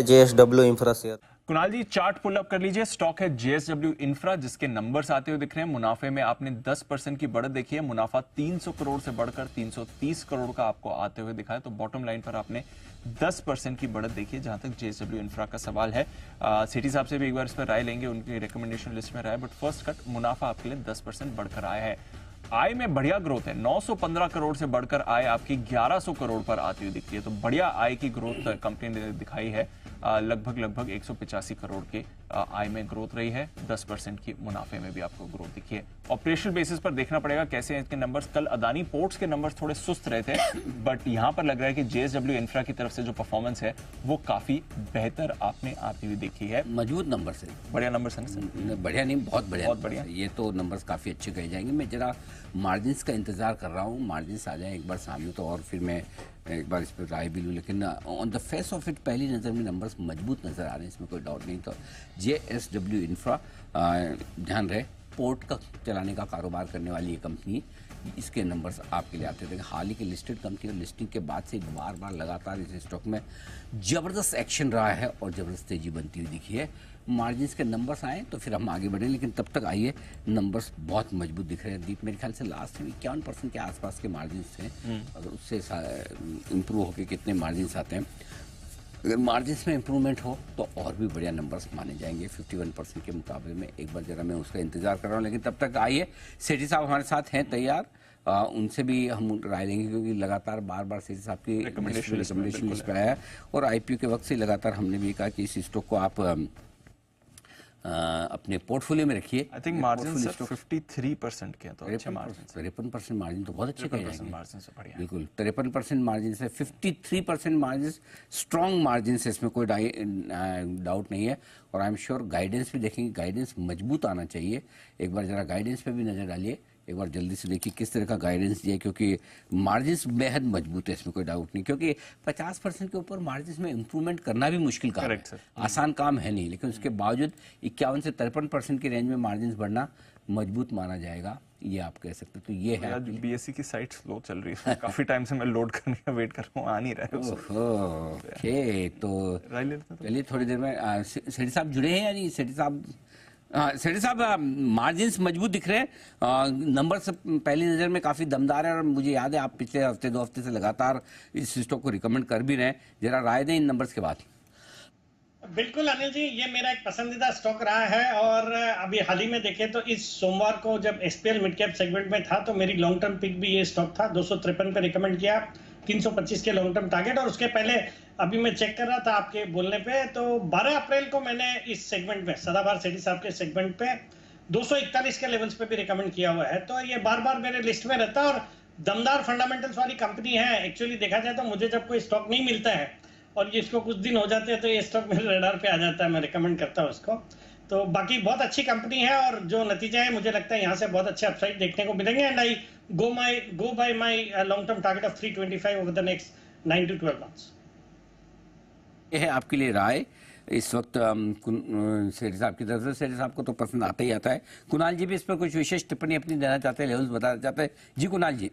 है JSW infra share. Kunal जी chart pull up कर लीजिए। स्टॉक है JSW इंफ्रा जिसके नंबर्स आते हुए दिख रहे हैं। मुनाफे में आपने 10% की बढ़त देखी है। मुनाफा 300 करोड़ से बढ़कर 330 करोड़ का आपको आते हुए दिखा है। तो बॉटम लाइन पर आपने 10% की बढ़त देखी है। जहां तक JSW इंफ्रा का सवाल है, सिटी साहब से भी एक बार इस पर राय लेंगे, उनकी रिकमेंडेशन लिस्ट में रहा है। बट फर्स्ट कट मुनाफा आपके लिए 10% बढ़कर आया है। आय में बढ़िया ग्रोथ है। 915 करोड़ से बढ़कर आय आपकी 1100 करोड़ पर आती हुई दिखती है। तो बढ़िया आय की ग्रोथ कंपनी ने दिखाई है। लगभग 185 करोड़ के आय में ग्रोथ रही है। 10% की मुनाफे में भी आपको ग्रोथ दिखी है। ऑपरेशनल बेसिस पर देखना पड़ेगा कैसे हैं इसके नंबर्स। कल अदानी पोर्ट्स के नंबर्स थोड़े सुस्त रहे थे, बट यहां पर लग रहा है कि JSW इंफ्रा की तरफ से जो परफॉर्मेंस है वो काफी बेहतर आपने आती हुई देखी है। मजबूत नंबर से, बढ़िया नंबर है सर। बढ़िया नहीं, बहुत बढ़िया, बहुत बढ़िया। ये तो नंबर्स काफ़ी अच्छे कहे जाएंगे। मैं जरा मार्जिन्स का इंतज़ार कर रहा हूँ, मार्जिन्स आ जाए एक बार सामने तो और फिर मैं एक बार इस पर राय भी लूँ। लेकिन on the face of it पहली नज़र में नंबर्स मजबूत नज़र आ रहे हैं, इसमें कोई डाउट नहीं। तो JSW इंफ्रा, ध्यान रहे, पोर्ट का चलाने का कारोबार करने वाली ये कंपनी, इसके नंबर्स आपके लिए आते थे। हाल ही की लिस्टेड कंपनी और लिस्टिंग के बाद से बार बार लगातार इस स्टॉक में ज़बरदस्त एक्शन रहा है और ज़बरदस्त तेजी बनती हुई दिखी है। मार्जिन्स के नंबर्स आए तो फिर हम आगे बढ़ें, लेकिन तब तक आइए, नंबर्स बहुत मजबूत दिख रहे हैं। दीप, मेरे ख्याल से लास्ट में 51% के आसपास के मार्जिन्स थे, अगर उससे इम्प्रूव होकर कितने मार्जिन्स आते हैं। अगर मार्जिन्स में इंप्रूवमेंट हो तो और भी बढ़िया नंबर्स माने जाएंगे 51% के मुकाबले में। एक बार जरा मैं उसका इंतजार कर रहा हूँ, लेकिन तब तक आइए, सेठी साहब हमारे साथ हैं तैयार, उनसे भी हम राय लेंगे, क्योंकि लगातार बार बार सेठी साहब की रिकमेंडेशन लिस्ट पर आया है और IPO के वक्त से लगातार हमने भी कहा कि इस स्टॉक को आप अपने पोर्टफोलियो में रखिए। आई थिंक मार्जिन 53% के, तो अच्छे मार्जिन, 53% मार्जिन तो बहुत अच्छे कहे जाएंगे। मार्जिन से बढ़िया, बिल्कुल 53% मार्जिन से 53% मार्जिन, स्ट्रॉन्ग मार्जिन से, इसमें कोई डाउट नहीं है। और आई एम श्योर गाइडेंस भी देखेंगे, गाइडेंस मजबूत आना चाहिए। एक बार जरा गाइडेंस पे भी नजर डालिए, एक बार जल्दी से देखिए किस तरह का गाइडेंस दिया, क्योंकि मार्जिन्स बेहद मजबूत है, इसमें कोई डाउट नहीं। क्योंकि 50% के ऊपर मार्जिन्स में इंप्रूवमेंट करना भी मुश्किल काम है, आसान काम है नहीं, लेकिन उसके बावजूद 51 से 53% की रेंज में मार्जिन्स बढ़ना मजबूत माना जाएगा, ये आप कह सकते हैं। तो ये है। आज BSE की साइट स्लो चल रही है, काफी टाइम से मैं लोड करने का वेट कर रहा हूँ, आ नहीं रहा है। ओके, तो चलिए थोड़ी देर में सेठी साहब जुड़े हैं या नहीं? सेठी साहब, सेठी साहब, मार्जिन्स मजबूत दिख रहे हैं, नंबर्स पहली नज़र में काफ़ी दमदार है और मुझे याद है आप पिछले हफ्ते 2 हफ्ते से लगातार इस स्टॉक को रिकमेंड कर भी रहे हैं। जरा राय दें इन नंबर्स के बाद। बिल्कुल अनिल जी, ये मेरा एक पसंदीदा स्टॉक रहा है और अभी हाल ही में देखें तो इस सोमवार को जब SPL मिड कैप सेगमेंट में था तो मेरी लॉन्ग टर्म पिक भी ये स्टॉक था। 253 पे रिकमेंड किया, 325 के लॉन्ग टर्म टारगेट। और उसके पहले अभी मैं चेक कर रहा था आपके बोलने पे, तो 12 अप्रैल को मैंने इस सेगमेंट में, सदाबहार सेठी साहब के सेगमेंट पे 241 के लेवल्स पे भी रिकमेंड किया हुआ है। तो ये बार बार मेरे लिस्ट में रहता है और दमदार फंडामेंटल्स वाली कंपनी है। एक्चुअली देखा जाए तो मुझे जब कोई स्टॉक नहीं मिलता है और इसको कुछ दिन हो जाते हैं तो ये स्टॉक मेरे रडार पे आ जाता है, मैं रिकमेंड करता हूँ उसको। तो बाकी बहुत अच्छी कंपनी है और जो नतीजा है मुझे लगता है यहाँ से बहुत अच्छे अपसाइड देखने को मिलेंगे। And I go by my long term target of 325 over the next 9 to 12 months. ये है आपके लिए राय इस वक्त सेठी साहब की तरफ से। सेठी साहब को तो पसंद आता ही आता है। कुणाल जी भी इस पर कुछ विशेष टिप्पणी अपनी देना चाहते हैं, लेवल्स बताना चाहते हैं? जी कुणाल जी।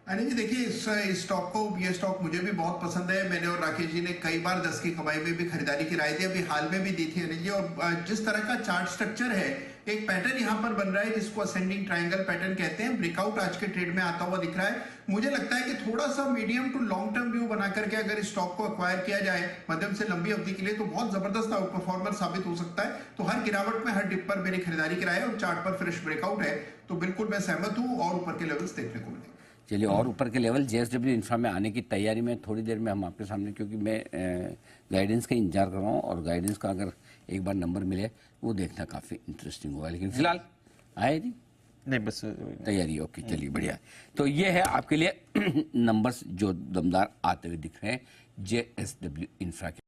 अनिल जी देखिए, इस स्टॉक को, ये स्टॉक मुझे भी बहुत पसंद है। मैंने और राकेश जी ने कई बार 10 की कमाई में भी खरीदारी की राय दी, अभी हाल में भी दी थी अनिल जी। और जिस तरह का चार्ट स्ट्रक्चर है, एक पैटर्न यहाँ पर बन रहा है जिसको असेंडिंग ट्रायंगल पैटर्न कहते हैं। ब्रेकआउट आज के ट्रेड में आता हुआ दिख रहा है। मुझे लगता है कि थोड़ा सा medium to long term view बना करके अगर इस स्टॉक को एक्वायर किया जाए मध्यम से लंबी अवधि के लिए, तो बहुत जबरदस्त आउट परफॉर्मर साबित हो सकता है। तो हर गिरावट में, हर डिप पर मेरी खरीदारी की राय है और चार्ट पर फ्रेश ब्रेकआउट है तो बिल्कुल मैं सहमत हूँ और ऊपर के लेवल्स देखने को मिलेंगे। चलिए, और ऊपर के लेवल JSW इंफ्रा में आने की तैयारी में थोड़ी देर में हम आपके सामने, क्योंकि मैं गाइडेंस का इंतजार कर रहा हूँ और गाइडेंस का अगर एक बार नंबर मिले वो देखना काफ़ी इंटरेस्टिंग होगा। लेकिन फिलहाल आए नहीं, बस तैयारी। ओके, चलिए बढ़िया। तो ये है आपके लिए नंबर्स जो दमदार आते हुए दिख रहे हैं JSW इंफ्रा के।